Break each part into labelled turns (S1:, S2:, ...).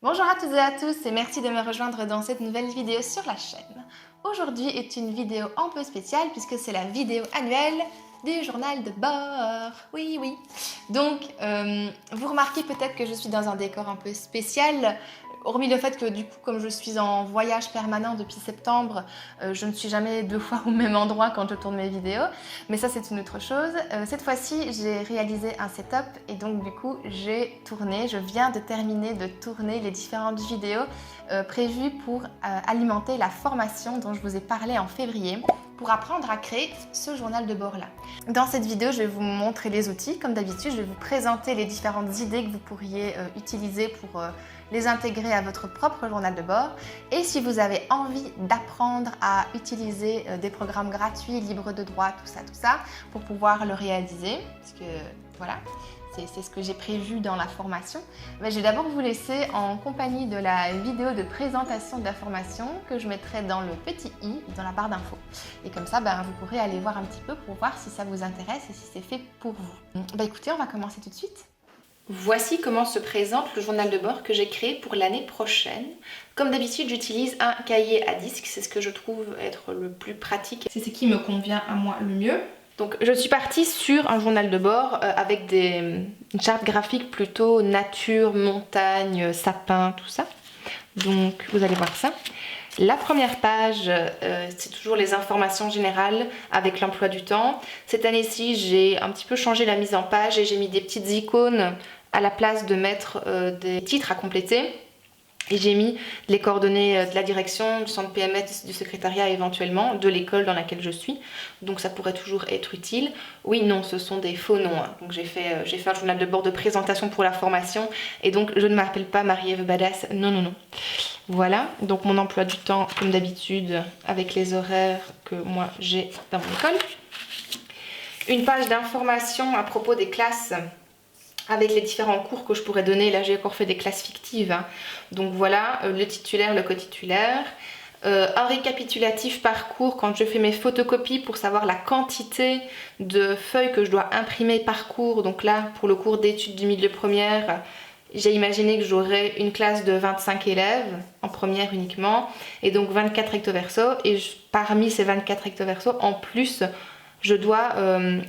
S1: Bonjour à toutes et à tous et merci de me rejoindre dans cette nouvelle vidéo sur la chaîne. Aujourd'hui est une vidéo un peu spéciale puisque c'est la vidéo annuelle du journal de bord. Oui, oui. Donc, vous remarquez peut-être que je suis dans un décor un peu spécial. Hormis le fait que du coup, comme je suis en voyage permanent depuis septembre, je ne suis jamais deux fois au même endroit quand je tourne mes vidéos. Mais ça, c'est une autre chose. Cette fois-ci, j'ai réalisé un setup et donc du coup, je viens de terminer de tourner les différentes vidéos prévues pour alimenter la formation dont je vous ai parlé en février pour apprendre à créer ce journal de bord là. Dans cette vidéo, je vais vous montrer les outils. Comme d'habitude, je vais vous présenter les différentes idées que vous pourriez utiliser pour les intégrer à votre propre journal de bord. Et si vous avez envie d'apprendre à utiliser des programmes gratuits, libres de droit, tout ça, pour pouvoir le réaliser, parce que voilà, c'est ce que j'ai prévu dans la formation. Mais je vais d'abord vous laisser en compagnie de la vidéo de présentation de la formation que je mettrai dans le petit i, dans la barre d'infos. Et comme ça, vous pourrez aller voir un petit peu pour voir si ça vous intéresse et si c'est fait pour vous. Écoutez, on va commencer tout de suite. Voici comment se présente le journal de bord que j'ai créé pour l'année prochaine. Comme d'habitude, j'utilise un cahier à disque, c'est ce que je trouve être le plus pratique. C'est ce qui me convient à moi le mieux. Donc je suis partie sur un journal de bord avec une charte graphique plutôt nature, montagne, sapin, tout ça. Donc vous allez voir ça. La première page, c'est toujours les informations générales avec l'emploi du temps. Cette année-ci, j'ai un petit peu changé la mise en page et j'ai mis des petites icônes à la place de mettre des titres à compléter. Et j'ai mis les coordonnées de la direction, du centre PMS, du secrétariat éventuellement, de l'école dans laquelle je suis. Donc ça pourrait toujours être utile. Oui, non, ce sont des faux noms. Donc j'ai fait un journal de bord de présentation pour la formation. Et donc je ne m'appelle pas Marie-Ève Badass. Non, non, non. Voilà, donc mon emploi du temps, comme d'habitude, avec les horaires que moi j'ai dans mon école. Une page d'information à propos des classes avec les différents cours que je pourrais donner. Là, j'ai encore fait des classes fictives. Donc voilà, le titulaire, le co-titulaire. Un récapitulatif par cours quand je fais mes photocopies pour savoir la quantité de feuilles que je dois imprimer par cours. Donc là, pour le cours d'études du milieu première, j'ai imaginé que j'aurais une classe de 25 élèves, en première uniquement, et donc 24 recto verso. Et parmi ces 24 recto verso, en plus, je dois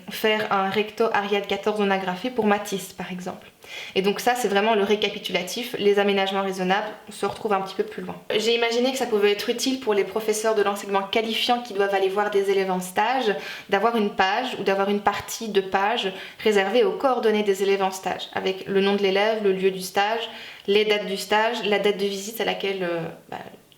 S1: faire un recto Arial 14 non agrafé pour Matisse par exemple. Et donc ça c'est vraiment le récapitulatif, les aménagements raisonnables, on se retrouve un petit peu plus loin. J'ai imaginé que ça pouvait être utile pour les professeurs de l'enseignement qualifiant qui doivent aller voir des élèves en stage, d'avoir une page ou d'avoir une partie de page réservée aux coordonnées des élèves en stage, avec le nom de l'élève, le lieu du stage, les dates du stage, la date de visite à laquelle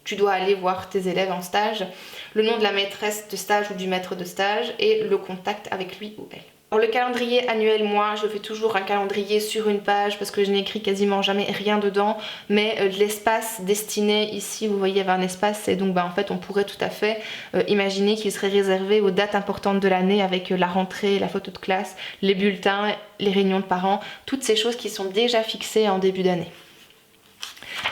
S1: tu dois aller voir tes élèves en stage, le nom de la maîtresse de stage ou du maître de stage et le contact avec lui ou elle. Alors le calendrier annuel, moi je fais toujours un calendrier sur une page parce que je n'écris quasiment jamais rien dedans, mais l'espace destiné ici, vous voyez il y avait un espace et donc en fait on pourrait tout à fait imaginer qu'il serait réservé aux dates importantes de l'année avec la rentrée, la photo de classe, les bulletins, les réunions de parents, toutes ces choses qui sont déjà fixées en début d'année.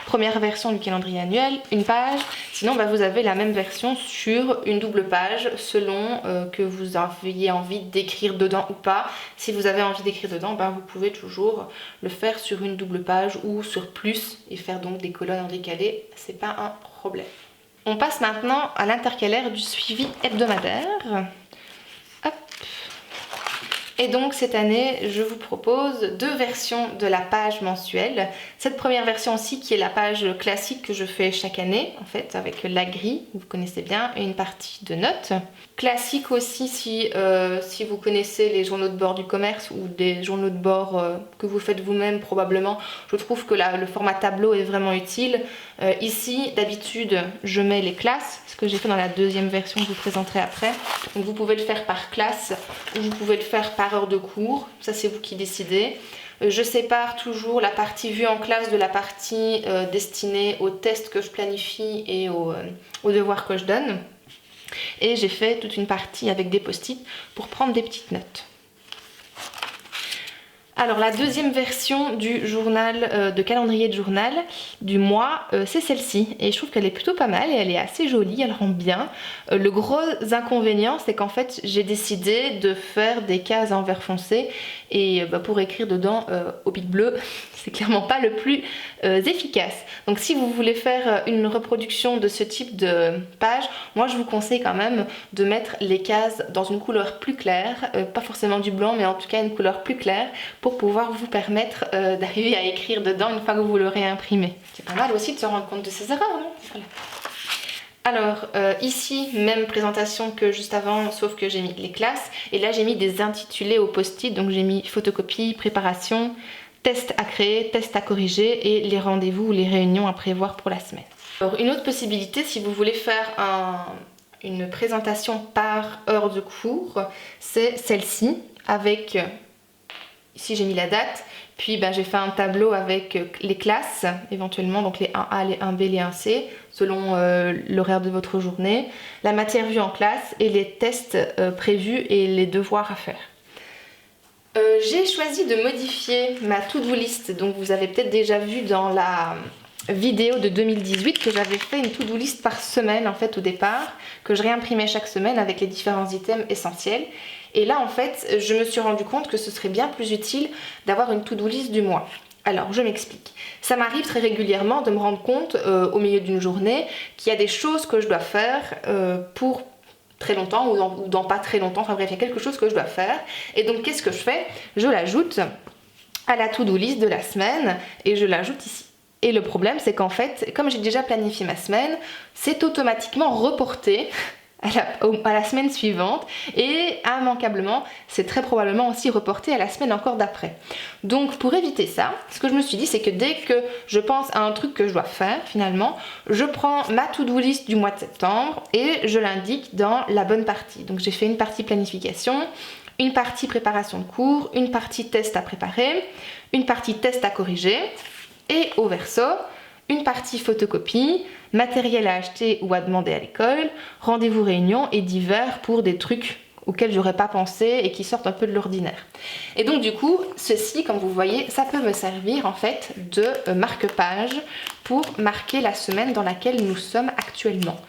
S1: Première version du calendrier annuel, une page. Sinon, vous avez la même version sur une double page selon que vous ayez envie d'écrire dedans ou pas. Si vous avez envie d'écrire dedans, vous pouvez toujours le faire sur une double page ou sur plus et faire donc des colonnes en décalé. C'est pas un problème. On passe maintenant à l'intercalaire du suivi hebdomadaire. Hop. Et donc cette année, je vous propose deux versions de la page mensuelle. Cette première version-ci qui est la page classique que je fais chaque année, en fait, avec la grille, vous connaissez bien, et une partie de notes. Classique aussi si vous connaissez les journaux de bord du commerce ou des journaux de bord que vous faites vous-même probablement. Je trouve que le format tableau est vraiment utile. Ici, d'habitude, je mets les classes, ce que j'ai fait dans la deuxième version que je vous présenterai après. Donc vous pouvez le faire par classe ou vous pouvez le faire par heure de cours, ça c'est vous qui décidez. Je sépare toujours la partie vue en classe de la partie destinée aux tests que je planifie et aux devoirs que je donne. Et j'ai fait toute une partie avec des post-it pour prendre des petites notes. Alors la deuxième version du journal, de calendrier de journal du mois, c'est celle-ci. Et je trouve qu'elle est plutôt pas mal et elle est assez jolie, elle rend bien. Le gros inconvénient, c'est qu'en fait j'ai décidé de faire des cases en vert foncé. Et pour écrire dedans au bic bleu, c'est clairement pas le plus efficace. Donc si vous voulez faire une reproduction de ce type de page, moi je vous conseille quand même de mettre les cases dans une couleur plus claire, pas forcément du blanc mais en tout cas une couleur plus claire pour pouvoir vous permettre d'arriver à écrire dedans une fois que vous l'aurez imprimé. C'est pas mal aussi de se rendre compte de ses erreurs, non? Voilà. Alors ici, même présentation que juste avant, sauf que j'ai mis les classes. Et là j'ai mis des intitulés au post-it, donc j'ai mis photocopie, préparation, test à créer, test à corriger et les rendez-vous ou les réunions à prévoir pour la semaine. Alors une autre possibilité, si vous voulez faire une présentation par heure de cours, c'est celle-ci avec, ici j'ai mis la date, puis j'ai fait un tableau avec les classes, éventuellement, donc les 1A, les 1B, les 1C, selon l'horaire de votre journée, la matière vue en classe et les tests prévus et les devoirs à faire. J'ai choisi de modifier ma to-do list, donc vous avez peut-être déjà vu dans la vidéo de 2018 que j'avais fait une to-do list par semaine en fait au départ, que je réimprimais chaque semaine avec les différents items essentiels. Et là en fait je me suis rendu compte que ce serait bien plus utile d'avoir une to-do list du mois. Alors je m'explique. Ça m'arrive très régulièrement de me rendre compte au milieu d'une journée qu'il y a des choses que je dois faire pour très longtemps ou dans pas très longtemps, enfin bref il y a quelque chose que je dois faire. Et donc qu'est-ce que je fais? Je l'ajoute à la to-do list de la semaine et je l'ajoute ici. Et le problème c'est qu'en fait, comme j'ai déjà planifié ma semaine, c'est automatiquement reporté à la semaine suivante et immanquablement c'est très probablement aussi reporté à la semaine encore d'après. Donc pour éviter ça, ce que je me suis dit c'est que dès que je pense à un truc que je dois faire finalement, je prends ma to-do list du mois de septembre et je l'indique dans la bonne partie. Donc j'ai fait une partie planification, une partie préparation de cours, une partie test à préparer, une partie test à corriger et au verso, une partie photocopie, matériel à acheter ou à demander à l'école, rendez-vous réunion et divers pour des trucs auxquels j'aurais pas pensé et qui sortent un peu de l'ordinaire. Et donc du coup, ceci, comme vous voyez, ça peut me servir en fait de marque-page pour marquer la semaine dans laquelle nous sommes actuellement.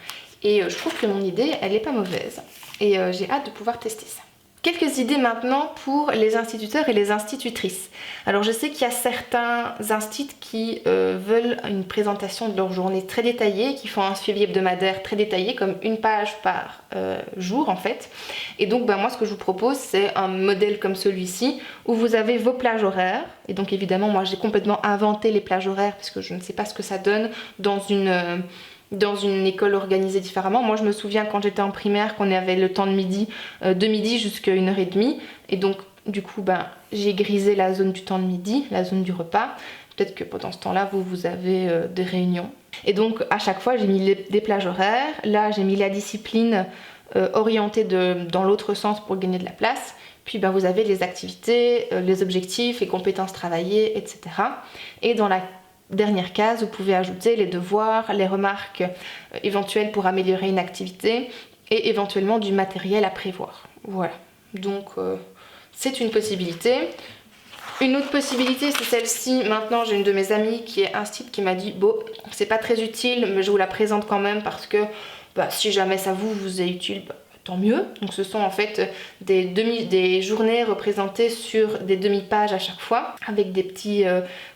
S1: Et je trouve que mon idée, elle est pas mauvaise. Et j'ai hâte de pouvoir tester ça. Quelques idées maintenant pour les instituteurs et les institutrices. Alors je sais qu'il y a certains instituts qui veulent une présentation de leur journée très détaillée, qui font un suivi hebdomadaire très détaillé, comme une page par jour en fait. Et donc moi ce que je vous propose c'est un modèle comme celui-ci où vous avez vos plages horaires. Et donc évidemment moi j'ai complètement inventé les plages horaires parce que je ne sais pas ce que ça donne dans une école organisée différemment. Moi je me souviens quand j'étais en primaire qu'on avait le temps de midi jusqu'à 1h30 et donc du coup j'ai grisé la zone du temps de midi, la zone du repas. Peut-être que pendant ce temps-là vous avez des réunions. Et donc à chaque fois j'ai mis des plages horaires. Là j'ai mis la discipline orientée dans l'autre sens pour gagner de la place. Puis vous avez les activités, les objectifs, les compétences travaillées, etc. Et dans la dernière case, vous pouvez ajouter les devoirs, les remarques éventuelles pour améliorer une activité et éventuellement du matériel à prévoir. Voilà, donc c'est une possibilité. Une autre possibilité c'est celle-ci. Maintenant j'ai une de mes amies qui est institut qui m'a dit bon c'est pas très utile mais je vous la présente quand même parce que si jamais ça vous est utile, tant mieux. Donc ce sont en fait des journées représentées sur des demi-pages à chaque fois avec des petits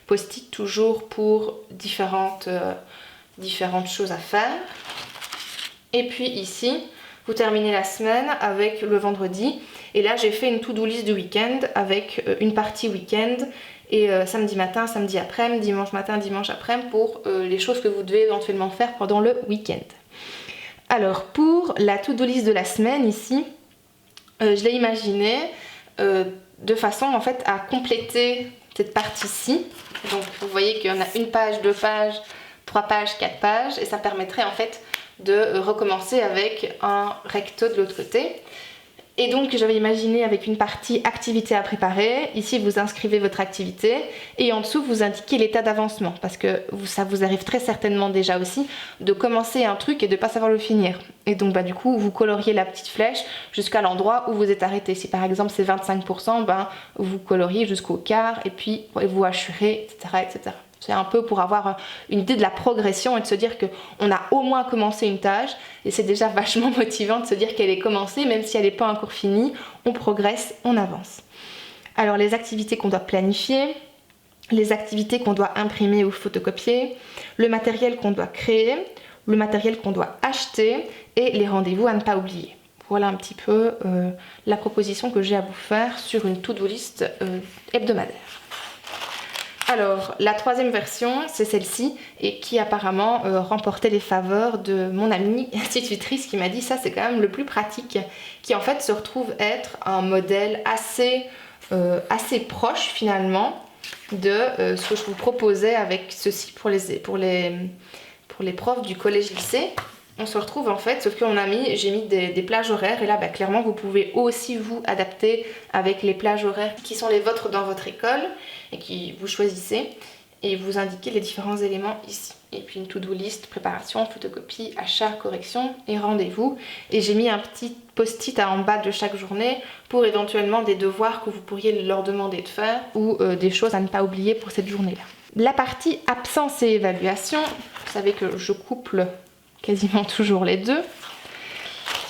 S1: post-it toujours pour différentes choses à faire. Et puis ici vous terminez la semaine avec le vendredi et là j'ai fait une to-do list du week-end avec une partie week-end et samedi matin, samedi après-midi, dimanche matin, dimanche après-midi pour les choses que vous devez éventuellement faire pendant le week-end. Alors pour la to-do list de la semaine ici, je l'ai imaginé de façon en fait à compléter cette partie-ci. Donc vous voyez qu'il y en a une page, 2 pages, 3 pages, 4 pages et ça permettrait en fait de recommencer avec un recto de l'autre côté. Et donc j'avais imaginé avec une partie activité à préparer. Ici vous inscrivez votre activité et en dessous vous indiquez l'état d'avancement, parce que ça vous arrive très certainement déjà aussi de commencer un truc et de ne pas savoir le finir. Et donc du coup vous coloriez la petite flèche jusqu'à l'endroit où vous êtes arrêté. Si par exemple c'est 25%, vous coloriez jusqu'au quart et puis vous hachurez, etc. etc. C'est un peu pour avoir une idée de la progression et de se dire qu'on a au moins commencé une tâche et c'est déjà vachement motivant de se dire qu'elle est commencée, même si elle n'est pas encore finie, on progresse, on avance. Alors les activités qu'on doit planifier, les activités qu'on doit imprimer ou photocopier, le matériel qu'on doit créer, le matériel qu'on doit acheter et les rendez-vous à ne pas oublier. Voilà un petit peu la proposition que j'ai à vous faire sur une to-do list hebdomadaire. Alors, la troisième version, c'est celle-ci, et qui apparemment remportait les faveurs de mon amie institutrice qui m'a dit ça c'est quand même le plus pratique, qui en fait se retrouve être un modèle assez proche finalement de ce que je vous proposais avec ceci pour les profs du collège-lycée. On se retrouve en fait, sauf que j'ai mis des plages horaires et là clairement vous pouvez aussi vous adapter avec les plages horaires qui sont les vôtres dans votre école et qui vous choisissez et vous indiquez les différents éléments ici. Et puis une to-do list, préparation, photocopie, achat, correction et rendez-vous. Et j'ai mis un petit post-it en bas de chaque journée pour éventuellement des devoirs que vous pourriez leur demander de faire ou des choses à ne pas oublier pour cette journée-là. La partie absence et évaluation, vous savez que je couple quasiment toujours les deux.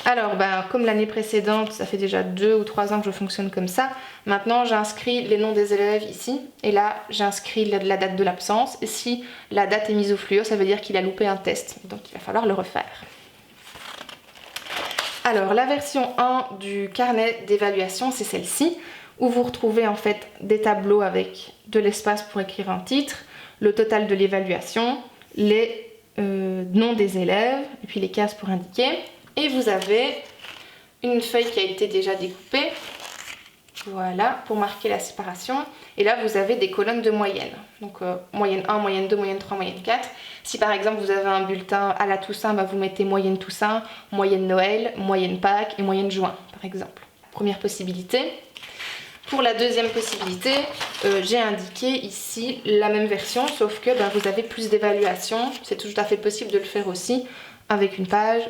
S1: Alors, comme l'année précédente, ça fait déjà 2 ou 3 ans que je fonctionne comme ça. Maintenant, j'inscris les noms des élèves ici. Et là, j'inscris la date de l'absence. Et si la date est mise au fluo, ça veut dire qu'il a loupé un test. Donc, il va falloir le refaire. Alors, la version 1 du carnet d'évaluation, c'est celle-ci, où vous retrouvez en fait des tableaux avec de l'espace pour écrire un titre, le total de l'évaluation, les nom des élèves et puis les cases pour indiquer, et vous avez une feuille qui a été déjà découpée, voilà, pour marquer la séparation, et là vous avez des colonnes de moyenne, donc moyenne 1, moyenne 2, moyenne 3, moyenne 4. Si par exemple vous avez un bulletin à la Toussaint, vous mettez moyenne Toussaint, moyenne Noël, moyenne Pâques et moyenne juin par exemple. Première possibilité. Pour la deuxième possibilité, j'ai indiqué ici la même version, sauf que vous avez plus d'évaluation. C'est tout à fait possible de le faire aussi avec une page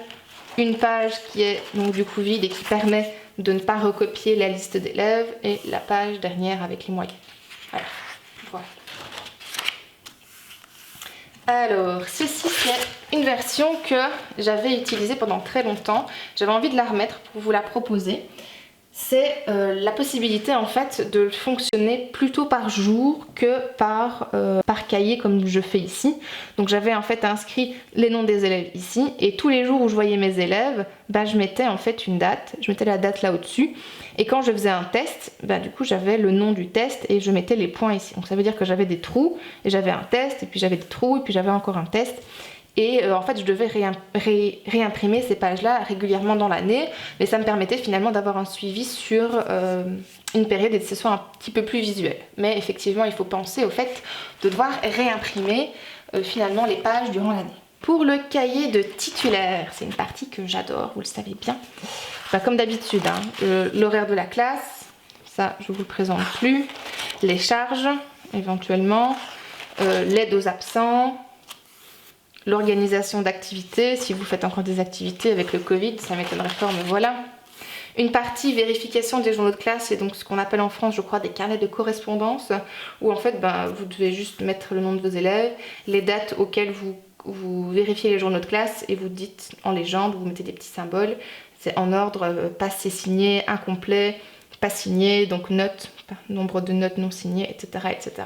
S1: qui est donc du coup vide et qui permet de ne pas recopier la liste d'élèves, et la page dernière avec les moyennes. Voilà. Alors, ceci c'est une version que j'avais utilisée pendant très longtemps. J'avais envie de la remettre pour vous la proposer. C'est la possibilité en fait de fonctionner plutôt par jour que par cahier comme je fais ici. Donc j'avais en fait inscrit les noms des élèves ici, et tous les jours où je voyais mes élèves, je mettais en fait une date, je mettais la date là au-dessus, et quand je faisais un test, du coup j'avais le nom du test et je mettais les points ici. Donc ça veut dire que j'avais des trous, et j'avais un test, et puis j'avais des trous, et puis j'avais encore un test. Et en fait je devais réimprimer ces pages-là régulièrement dans l'année, mais ça me permettait finalement d'avoir un suivi sur une période et que ce soit un petit peu plus visuel. Mais effectivement il faut penser au fait de devoir réimprimer finalement les pages durant l'année. Pour le cahier de titulaire, c'est une partie que j'adore, vous le savez bien. Comme d'habitude, l'horaire de la classe, ça je vous le présente plus, les charges éventuellement, l'aide aux absents, l'organisation d'activités, si vous faites encore des activités avec le Covid, ça m'étonnerait fort, mais voilà. Une partie vérification des journaux de classe, c'est donc ce qu'on appelle en France, je crois, des carnets de correspondance, où en fait, vous devez juste mettre le nom de vos élèves, les dates auxquelles vous vérifiez les journaux de classe, et vous dites en légende, vous mettez des petits symboles, c'est en ordre, passé signé, incomplet, pas signé, donc notes, nombre de notes non signées, etc. etc.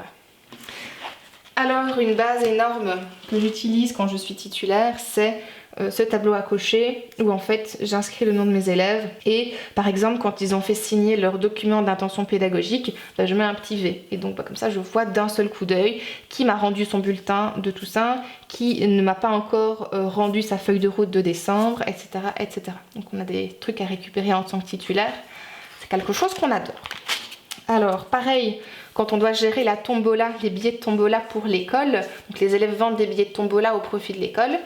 S1: Alors une base énorme que j'utilise quand je suis titulaire, c'est ce tableau à cocher où en fait j'inscris le nom de mes élèves, et par exemple quand ils ont fait signer leur document d'intention pédagogique, je mets un petit V, et donc comme ça je vois d'un seul coup d'œil qui m'a rendu son bulletin de Toussaint, qui ne m'a pas encore rendu sa feuille de route de décembre, etc., etc. Donc on a des trucs à récupérer en tant que titulaire, c'est quelque chose qu'on adore. Alors pareil, quand on doit gérer la tombola, les billets de tombola pour l'école, donc les élèves vendent des billets de tombola au profit de l'école,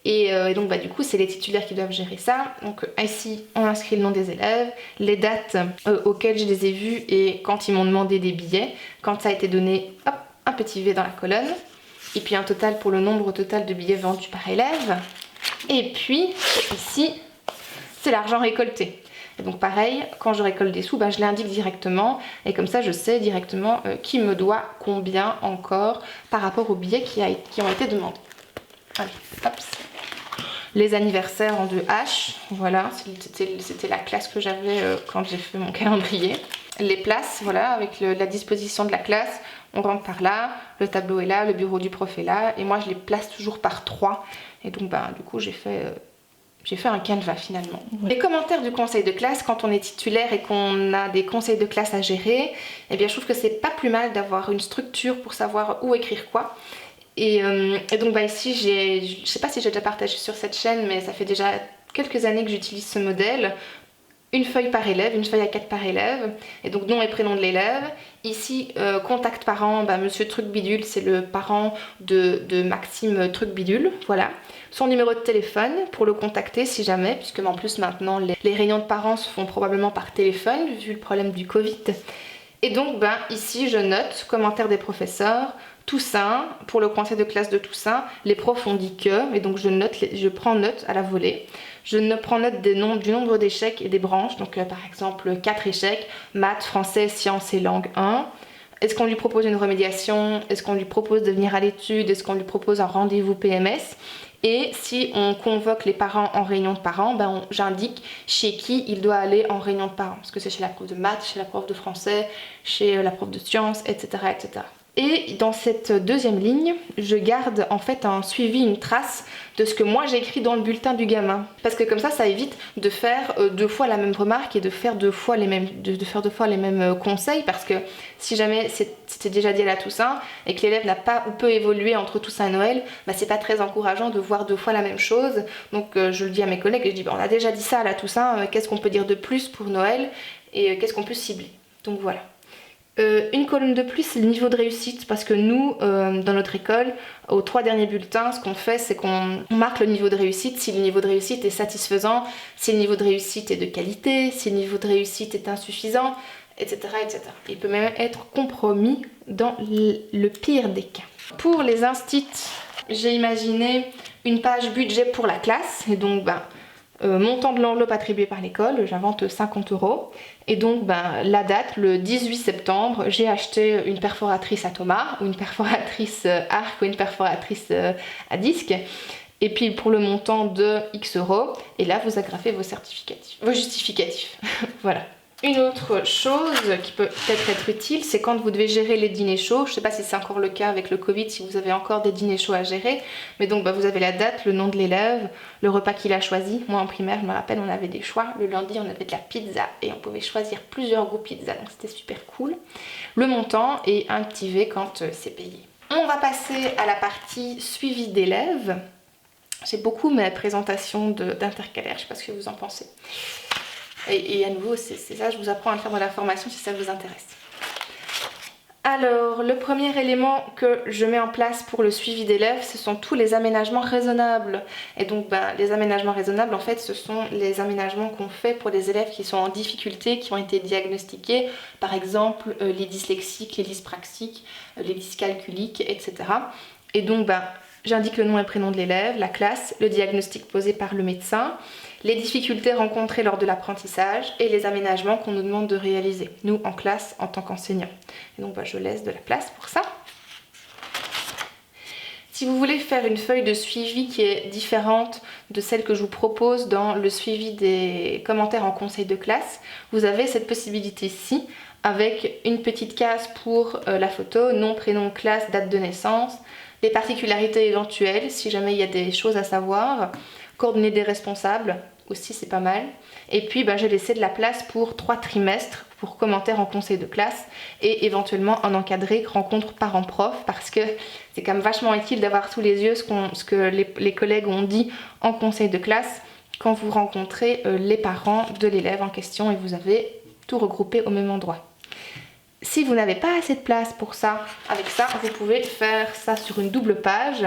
S1: Et donc du coup c'est les titulaires qui doivent gérer ça. Donc ici on inscrit le nom des élèves, les dates auxquelles je les ai vus et quand ils m'ont demandé des billets. Quand ça a été donné, hop, un petit V dans la colonne. Et puis un total pour le nombre total de billets vendus par élève. Et puis ici c'est l'argent récolté. Et donc pareil, quand je récolte des sous, je l'indique directement et comme ça je sais directement qui me doit combien encore par rapport aux billets qui ont été demandés. Allez, hop. Les anniversaires en 2H, voilà, c'était la classe que j'avais quand j'ai fait mon calendrier. Les places, voilà, avec la disposition de la classe, on rentre par là, le tableau est là, le bureau du prof est là, et moi je les place toujours par 3. Et donc du coup j'ai fait un canevas finalement. Les commentaires du conseil de classe, quand on est titulaire et qu'on a des conseils de classe à gérer, eh bien je trouve que c'est pas plus mal d'avoir une structure pour savoir où écrire quoi. Et donc ici, je sais pas si j'ai déjà partagé sur cette chaîne, mais ça fait déjà quelques années que j'utilise ce modèle. Une feuille par élève, une feuille à 4 par élève, et donc nom et prénom de l'élève. Ici, contact parent, monsieur Truc Bidule, c'est le parent de Maxime Truc Bidule, voilà. Son numéro de téléphone pour le contacter si jamais, puisque en plus maintenant les réunions de parents se font probablement par téléphone, vu le problème du Covid. Et donc ici je note, commentaire des professeurs, Toussaint, pour le conseil de classe de Toussaint, les profs ont dit que, et donc je prends note à la volée. Je prends note du nombre d'échecs et des branches, donc par exemple 4 échecs, maths, français, sciences et langue 1. Est-ce qu'on lui propose une remédiation? Est-ce qu'on lui propose de venir à l'étude? Est-ce qu'on lui propose un rendez-vous PMS? Et si on convoque les parents en réunion de parents, j'indique chez qui il doit aller en réunion de parents. Parce que c'est chez la prof de maths, chez la prof de français, chez la prof de sciences, etc. etc. Et dans cette deuxième ligne, je garde en fait un suivi, une trace de ce que moi j'ai écrit dans le bulletin du gamin. Parce que comme ça évite de faire 2 fois la même remarque et de faire 2 fois les mêmes conseils. Parce que si jamais c'était déjà dit à la Toussaint et que l'élève n'a pas ou peut évoluer entre Toussaint et Noël, c'est pas très encourageant de voir 2 fois la même chose. Donc je le dis à mes collègues et je dis on a déjà dit ça à la Toussaint, qu'est-ce qu'on peut dire de plus pour Noël et qu'est-ce qu'on peut cibler. Donc voilà. Une colonne de plus, c'est le niveau de réussite, parce que nous, dans notre école, aux 3 derniers bulletins, ce qu'on fait, c'est qu'on marque le niveau de réussite, si le niveau de réussite est satisfaisant, si le niveau de réussite est de qualité, si le niveau de réussite est insuffisant, etc. etc. Il peut même être compromis dans le pire des cas. Pour les instits, j'ai imaginé une page budget pour la classe, et donc montant de l'enveloppe attribuée par l'école, j'invente 50 €. Et donc la date, le 18 septembre, j'ai acheté une perforatrice à Thomas, ou une perforatrice arc, ou une perforatrice à disque. Et puis pour le montant de X €, et là vous agrafez vos justificatifs. Voilà. Une autre chose qui peut peut-être être utile, c'est quand vous devez gérer les dîners chauds. Je ne sais pas si c'est encore le cas avec le Covid, si vous avez encore des dîners chauds à gérer. Mais donc vous avez la date, le nom de l'élève, le repas qu'il a choisi. Moi en primaire, je me rappelle, on avait des choix. Le lundi, on avait de la pizza et on pouvait choisir plusieurs goûts pizza. Donc c'était super cool. Le montant et un petit V quand c'est payé. On va passer à la partie suivi d'élèves. J'ai beaucoup mes présentations d'intercalaires, je ne sais pas ce que vous en pensez. Et à nouveau, c'est ça, je vous apprends à le faire dans la formation si ça vous intéresse. Alors, le premier élément que je mets en place pour le suivi d'élèves, ce sont tous les aménagements raisonnables. Et donc, les aménagements raisonnables, en fait, ce sont les aménagements qu'on fait pour les élèves qui sont en difficulté, qui ont été diagnostiqués, par exemple, les dyslexiques, les dyspraxiques, les dyscalculiques, etc. Et donc, j'indique le nom et prénom de l'élève, la classe, le diagnostic posé par le médecin, les difficultés rencontrées lors de l'apprentissage et les aménagements qu'on nous demande de réaliser, nous en classe en tant qu'enseignants. Et donc je laisse de la place pour ça. Si vous voulez faire une feuille de suivi qui est différente de celle que je vous propose dans le suivi des commentaires en conseil de classe, vous avez cette possibilité-ci avec une petite case pour la photo, nom, prénom, classe, date de naissance, les particularités éventuelles si jamais il y a des choses à savoir, coordonnées des responsables, aussi c'est pas mal. Et puis j'ai laissé de la place pour 3 trimestres pour commentaires en conseil de classe et éventuellement un encadré rencontre parents-prof parce que c'est quand même vachement utile d'avoir sous les yeux ce que les collègues ont dit en conseil de classe quand vous rencontrez les parents de l'élève en question et vous avez tout regroupé au même endroit. Si vous n'avez pas assez de place pour ça, avec ça, vous pouvez faire ça sur une double page.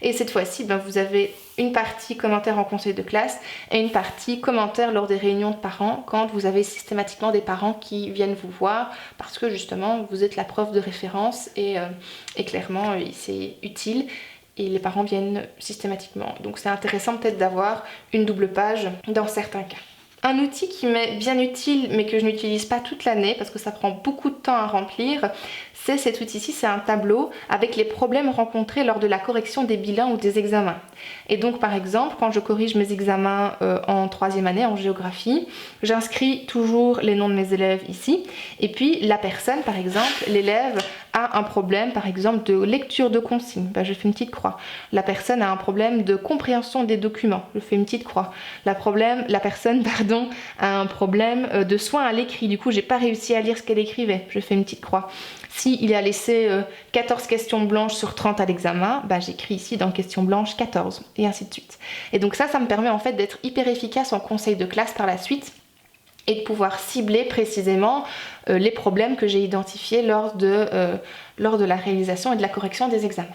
S1: Et cette fois-ci, vous avez une partie commentaires en conseil de classe et une partie commentaires lors des réunions de parents quand vous avez systématiquement des parents qui viennent vous voir parce que justement vous êtes la prof de référence et clairement c'est utile et les parents viennent systématiquement. Donc c'est intéressant peut-être d'avoir une double page dans certains cas. Un outil qui m'est bien utile mais que je n'utilise pas toute l'année parce que ça prend beaucoup de temps à remplir, c'est cet outil-ci, c'est un tableau avec les problèmes rencontrés lors de la correction des bilans ou des examens. Et donc par exemple, quand je corrige mes examens en 3e année en géographie, j'inscris toujours les noms de mes élèves ici et puis la personne, par exemple, l'élève a un problème par exemple de lecture de consignes, je fais une petite croix. La personne a un problème de compréhension des documents, je fais une petite croix. La personne a un problème de soin à l'écrit, du coup j'ai pas réussi à lire ce qu'elle écrivait, je fais une petite croix. S'il a laissé 14 questions blanches sur 30 à l'examen, j'écris ici dans questions blanches 14 et ainsi de suite. Et donc ça me permet en fait d'être hyper efficace en conseil de classe par la suite et de pouvoir cibler précisément les problèmes que j'ai identifiés lors de la réalisation et de la correction des examens.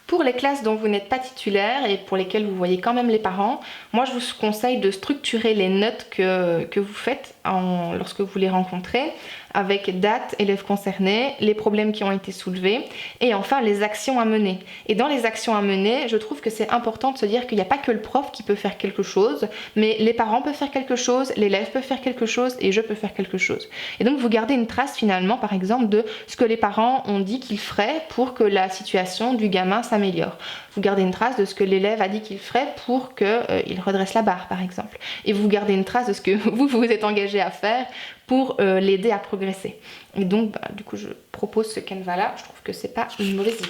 S1: Pour les classes dont vous n'êtes pas titulaire et pour lesquelles vous voyez quand même les parents, moi je vous conseille de structurer les notes que vous faites lorsque vous les rencontrez avec date, élèves concernés, les problèmes qui ont été soulevés et enfin les actions à mener. Et dans les actions à mener, je trouve que c'est important de se dire qu'il n'y a pas que le prof qui peut faire quelque chose, mais les parents peuvent faire quelque chose, l'élève peut faire quelque chose et je peux faire quelque chose. Et donc vous gardez une trace finalement par exemple de ce que les parents ont dit qu'ils feraient pour que la situation du gamin s'améliore. Vous gardez une trace de ce que l'élève a dit qu'il ferait pour qu'il redresse la barre par exemple. Et vous gardez une trace de ce que vous êtes engagé à faire pour l'aider à progresser. Et donc du coup je propose ce canevas là, je trouve que c'est pas une mauvaise idée.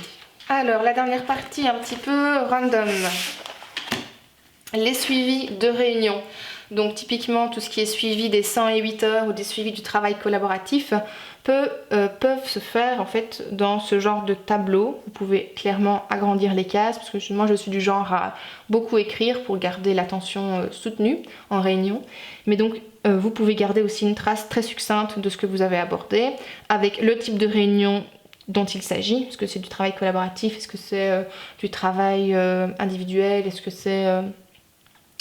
S1: Alors la dernière partie un petit peu random, les suivis de réunion. Donc typiquement tout ce qui est suivi des 108 heures ou des suivis du travail collaboratif peuvent se faire en fait dans ce genre de tableau. Vous pouvez clairement agrandir les cases parce que moi je suis du genre à beaucoup écrire pour garder l'attention soutenue en réunion. Mais donc vous pouvez garder aussi une trace très succincte de ce que vous avez abordé avec le type de réunion dont il s'agit. Est-ce que c'est du travail collaboratif? Est-ce que c'est du travail individuel? Est-ce que c'est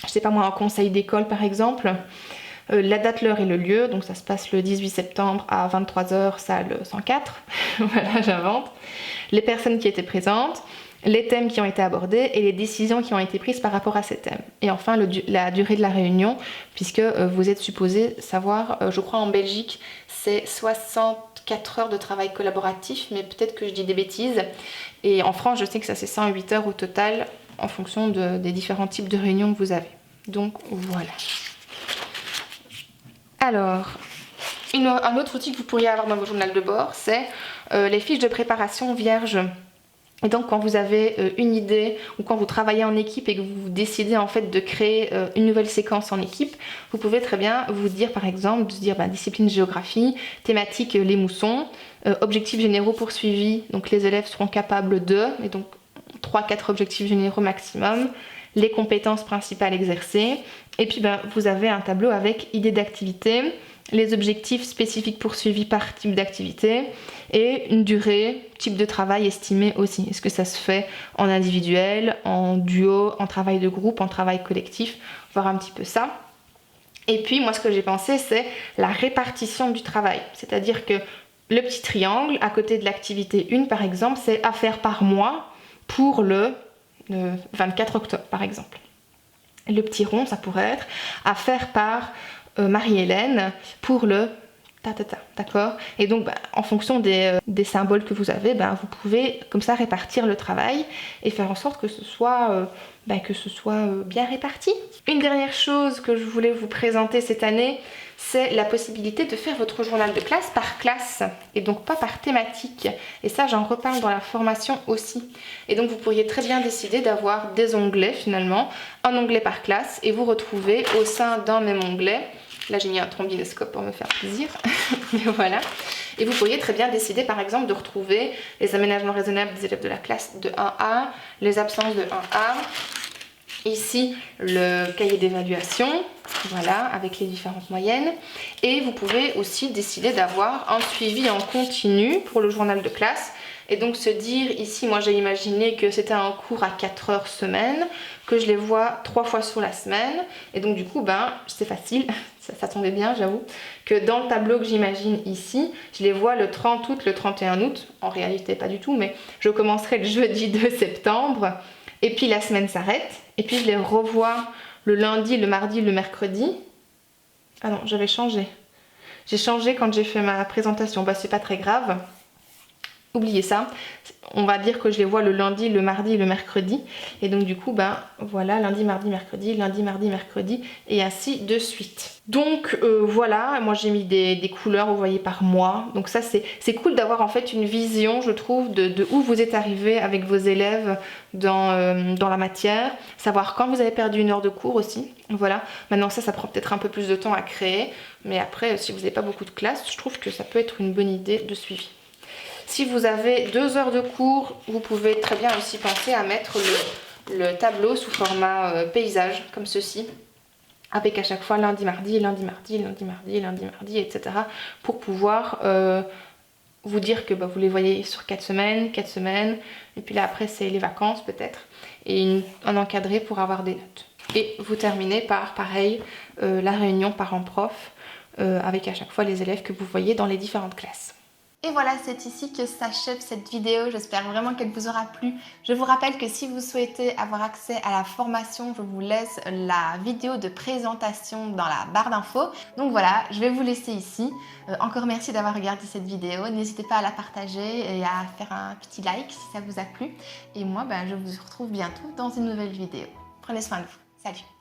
S1: je sais pas moi, un conseil d'école par exemple, la date, l'heure et le lieu, donc ça se passe le 18 septembre à 23 h, salle 104, voilà j'invente, les personnes qui étaient présentes, les thèmes qui ont été abordés et les décisions qui ont été prises par rapport à ces thèmes. Et enfin la durée de la réunion, puisque vous êtes supposé savoir, je crois en Belgique c'est 64 heures de travail collaboratif, mais peut-être que je dis des bêtises, et en France je sais que ça c'est 108 heures au total, en fonction des différents types de réunions que vous avez. Donc voilà. Alors, un autre outil que vous pourriez avoir dans vos journaux de bord, c'est les fiches de préparation vierges. Et donc quand vous avez une idée ou quand vous travaillez en équipe et que vous décidez en fait de créer une nouvelle séquence en équipe, vous pouvez très bien vous dire par exemple, de se dire discipline géographie, thématique les moussons, objectifs généraux poursuivis, donc les élèves seront capables de, et donc 3-4 objectifs généraux maximum, les compétences principales exercées, et puis vous avez un tableau avec idées d'activité, les objectifs spécifiques poursuivis par type d'activité et une durée, type de travail estimé aussi. Est-ce que ça se fait en individuel, en duo, en travail de groupe, en travail collectif, voir un petit peu ça. Et puis moi ce que j'ai pensé c'est la répartition du travail, c'est-à-dire que le petit triangle à côté de l'activité 1 par exemple, c'est à faire par mois pour le 24 octobre par exemple. Le petit rond ça pourrait être à faire par Marie-Hélène pour le d'accord? Et donc en fonction des symboles que vous avez, vous pouvez comme ça répartir le travail et faire en sorte que ce soit bien réparti. Une dernière chose que je voulais vous présenter cette année, c'est la possibilité de faire votre journal de classe par classe et donc pas par thématique. Et ça j'en reparle dans la formation aussi. Et donc vous pourriez très bien décider d'avoir des onglets finalement, un onglet par classe et vous retrouvez au sein d'un même onglet. Là j'ai mis un trombinoscope pour me faire plaisir, mais voilà. Et vous pourriez très bien décider par exemple de retrouver les aménagements raisonnables des élèves de la classe de 1A, les absences de 1A, Ici, le cahier d'évaluation, voilà, avec les différentes moyennes. Et vous pouvez aussi décider d'avoir un suivi en continu pour le journal de classe. Et donc se dire, ici, moi j'ai imaginé que c'était un cours à 4 heures semaine, que je les vois 3 fois sur la semaine. Et donc du coup, ben, c'est facile, ça tombait bien, j'avoue, que dans le tableau que j'imagine ici, je les vois le 30 août, le 31 août. En réalité, pas du tout, mais je commencerai le jeudi 2 septembre. Et puis la semaine s'arrête. Et puis je les revois le lundi, le mardi, le mercredi. Ah non, j'avais changé. J'ai changé quand j'ai fait ma présentation. Bah c'est pas très grave. Oubliez ça. On va dire que je les vois le lundi, le mardi, le mercredi. Et donc du coup, ben voilà, lundi, mardi, mercredi, lundi, mardi, mercredi, et ainsi de suite. Donc voilà, moi j'ai mis des couleurs, vous voyez, par mois. Donc ça c'est cool d'avoir en fait une vision, je trouve, de où vous êtes arrivé avec vos élèves dans la matière. Savoir quand vous avez perdu une heure de cours aussi. Voilà, maintenant ça prend peut-être un peu plus de temps à créer. Mais après, si vous n'avez pas beaucoup de classe, je trouve que ça peut être une bonne idée de suivi. Si vous avez 2 heures de cours, vous pouvez très bien aussi penser à mettre le tableau sous format paysage, comme ceci, avec à chaque fois lundi, mardi, lundi, mardi, lundi, mardi, lundi, mardi, etc. pour pouvoir vous dire que vous les voyez sur 4 semaines, et puis là après c'est les vacances peut-être, et un encadré pour avoir des notes. Et vous terminez par, pareil, la réunion parents-prof, avec à chaque fois les élèves que vous voyez dans les différentes classes. Et voilà, c'est ici que s'achève cette vidéo. J'espère vraiment qu'elle vous aura plu. Je vous rappelle que si vous souhaitez avoir accès à la formation, je vous laisse la vidéo de présentation dans la barre d'infos. Donc voilà, je vais vous laisser ici. Encore merci d'avoir regardé cette vidéo. N'hésitez pas à la partager et à faire un petit like si ça vous a plu. Et moi, je vous retrouve bientôt dans une nouvelle vidéo. Prenez soin de vous. Salut!